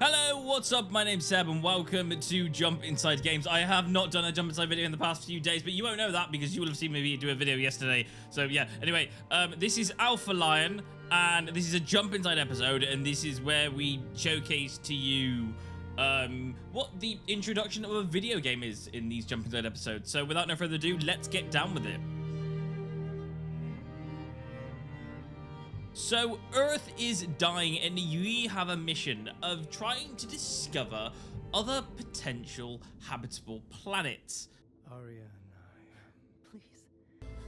Hello, what's up? My name's Seb and welcome to Jump Inside Games. I have not done a Jump Inside video in the past few days, but you won't know that because you will have seen me do a video yesterday. So yeah, anyway, this is Aphelion and this is a Jump Inside episode, and this is where we showcase to you what the introduction of a video game is in these Jump Inside episodes. So without no further ado, let's get down with it. So, Earth is dying and we have a mission of trying to discover other potential habitable planets. Ariana, Please.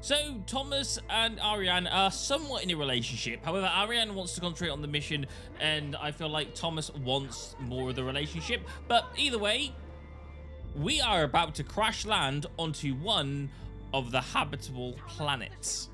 So, Thomas and Ariana are somewhat in a relationship. However, Ariana wants to concentrate on the mission and I feel like Thomas wants more of the relationship. But either way, we are about to crash land onto one of the habitable planets.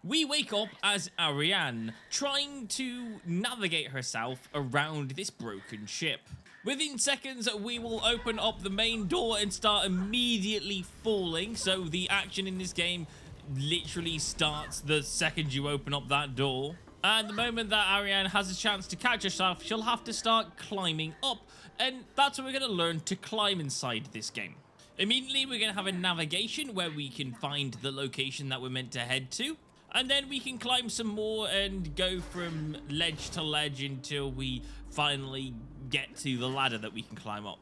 We wake up as Ariana, trying to navigate herself around this broken ship. Within seconds, we will open up the main door and start immediately falling. So the action in this game literally starts the second you open up that door. And the moment that Ariana has a chance to catch herself, she'll have to start climbing up. And that's what we're going to learn to climb inside this game. Immediately, we're going to have a navigation where we can find the location that we're meant to head to. And then we can climb some more and go from ledge to ledge until we finally get to the ladder that we can climb up.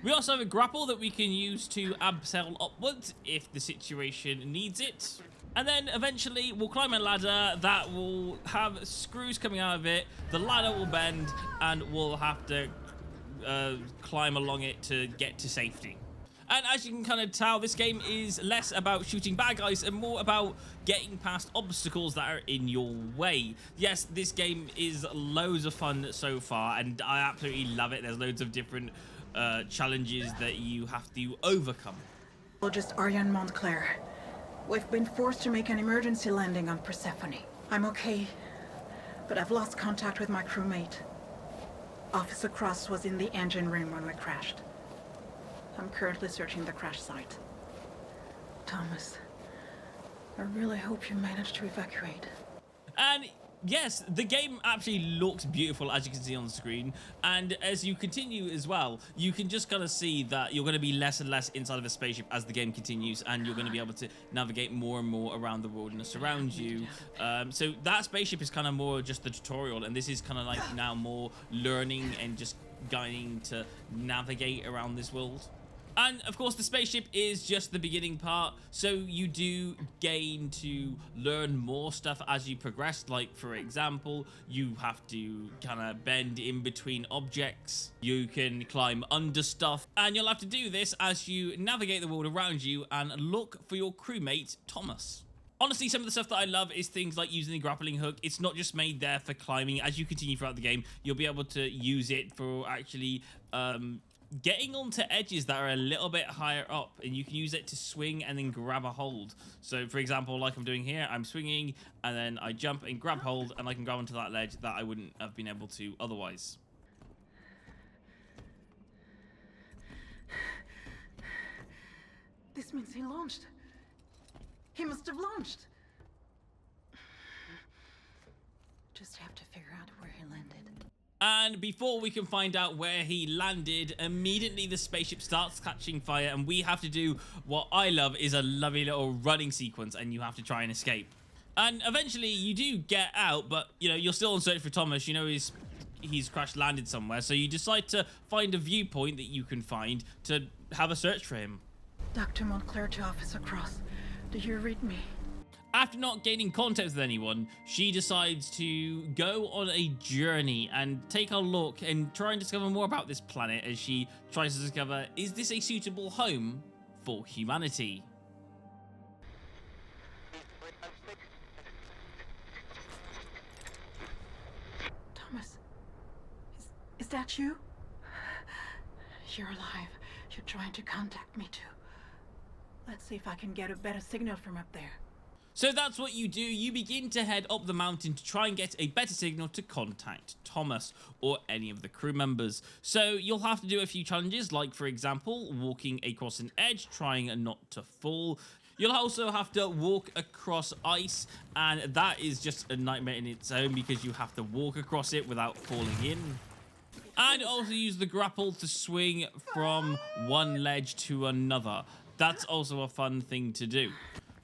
We also have a grapple that we can use to abseil upwards if the situation needs it. And then eventually we'll climb a ladder that will have screws coming out of it. The ladder will bend and we'll have to climb along it to get to safety. And as you can kind of tell, this game is less about shooting bad guys and more about getting past obstacles that are in your way. Yes, this game is loads of fun so far, and I absolutely love it. There's loads of different challenges that you have to overcome. Just Ariana Montclair. We've been forced to make an emergency landing on Persephone. I'm okay, but I've lost contact with my crewmate. Officer Cross was in the engine room when we crashed. I'm currently searching the crash site. Thomas, I really hope you managed to evacuate. And yes, the game actually looks beautiful, as you can see on the screen. And as you continue as well, you can just kind of see that you're going to be less and less inside of a spaceship as the game continues, and you're going to be able to navigate more and more around the wilderness around you. So that spaceship is kind of more just the tutorial, and this is kind of like now more learning and just guiding to navigate around this world. And of course the spaceship is just the beginning part, so you do gain to learn more stuff as you progress. Like for example, you have to kind of bend in between objects, you can climb under stuff, and you'll have to do this as you navigate the world around you and look for your crewmate Thomas. Honestly, some of the stuff that I love is things like using the grappling hook. It's not just made there for climbing. As you continue throughout the game, you'll be able to use it for actually getting onto edges that are a little bit higher up, and you can use it to swing and then grab a hold. So for example, like I'm doing here, I'm swinging and then I jump and grab hold, and I can grab onto that ledge that I wouldn't have been able to otherwise. This means he launched. He must have launched. Just have to figure out where he landed. And before we can find out where he landed, immediately the spaceship starts catching fire, and we have to do what I love is a lovely little running sequence, and you have to try and escape. And eventually you do get out, but you know, you're still on search for Thomas. You know he's crash landed somewhere, so you decide to find a viewpoint that you can find to have a search for him. Dr. Montclair to Officer Cross. Do you read me? After not gaining contact with anyone, she decides to go on a journey and take a look and try and discover more about this planet as she tries to discover, is this a suitable home for humanity? Thomas, is that you? You're alive. You're trying to contact me too. Let's see if I can get a better signal from up there. So that's what you do. You begin to head up the mountain to try and get a better signal to contact Thomas or any of the crew members. So you'll have to do a few challenges, like for example, walking across an edge, trying not to fall. You'll also have to walk across ice, and that is just a nightmare in its own because you have to walk across it without falling in. And also use the grapple to swing from one ledge to another. That's also a fun thing to do.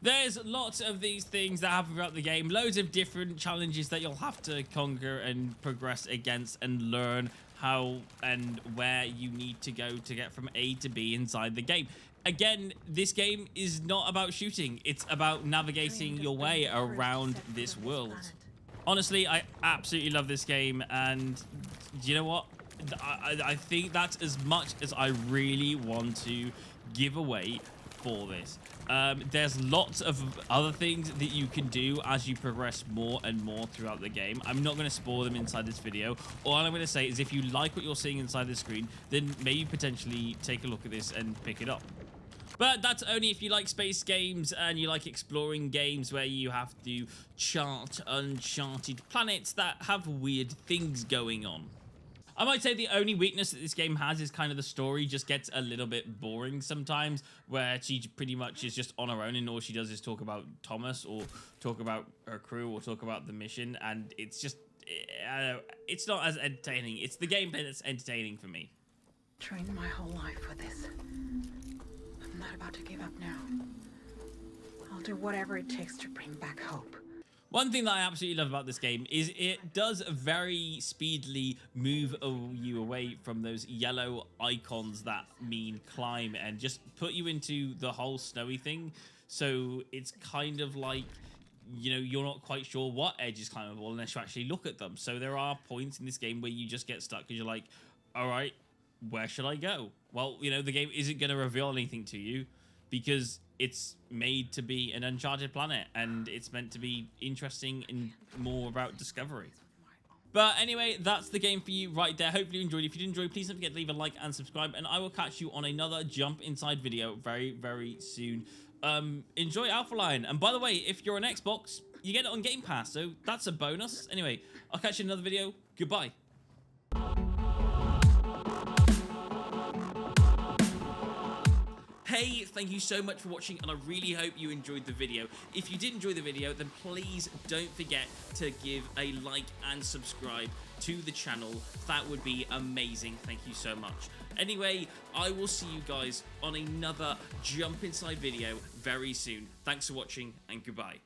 There's lots of these things that happen throughout the game, loads of different challenges that you'll have to conquer and progress against and learn how and where you need to go to get from A to B inside the game. Again, this game is not about shooting, it's about navigating your way around this world. Honestly, I absolutely love this game, and you know what? I think that's as much as I really want to give away for this. There's lots of other things that you can do as you progress more and more throughout the game. I'm not going to spoil them inside this video. All I'm going to say is if you like what you're seeing inside the screen, then maybe potentially take a look at this and pick it up. But that's only if you like space games and you like exploring games where you have to chart uncharted planets that have weird things going on. I might say the only weakness that this game has is kind of the story just gets a little bit boring sometimes, where she pretty much is just on her own and all she does is talk about Thomas or talk about her crew or talk about the mission, and it's just, it's not as entertaining. It's the gameplay that's entertaining for me. Trained my whole life for this. I'm not about to give up now. I'll do whatever it takes to bring back hope. One thing that I absolutely love about this game is it does very speedily move you away from those yellow icons that mean climb and just put you into the whole snowy thing. So it's kind of like, you know, you're not quite sure what edge is climbable unless you actually look at them. So there are points in this game where you just get stuck because you're like, all right, where should I go? Well, you know, the game isn't going to reveal anything to you because it's made to be an uncharted planet and it's meant to be interesting and more about discovery. But anyway, that's the game for you right there. Hopefully you enjoyed. If you did enjoy, please don't forget to leave a like and subscribe, and I will catch you on another Jump Inside video very, very soon. Enjoy Aphelion. And by the way, if you're on Xbox, you get it on Game Pass, so that's a bonus. Anyway, I'll catch you in another video. Goodbye. Hey, thank you so much for watching, and I really hope you enjoyed the video. If you did enjoy the video, then please don't forget to give a like and subscribe to the channel. That would be amazing. Thank you so much. Anyway, I will see you guys on another Jump Inside video very soon. Thanks for watching, and goodbye.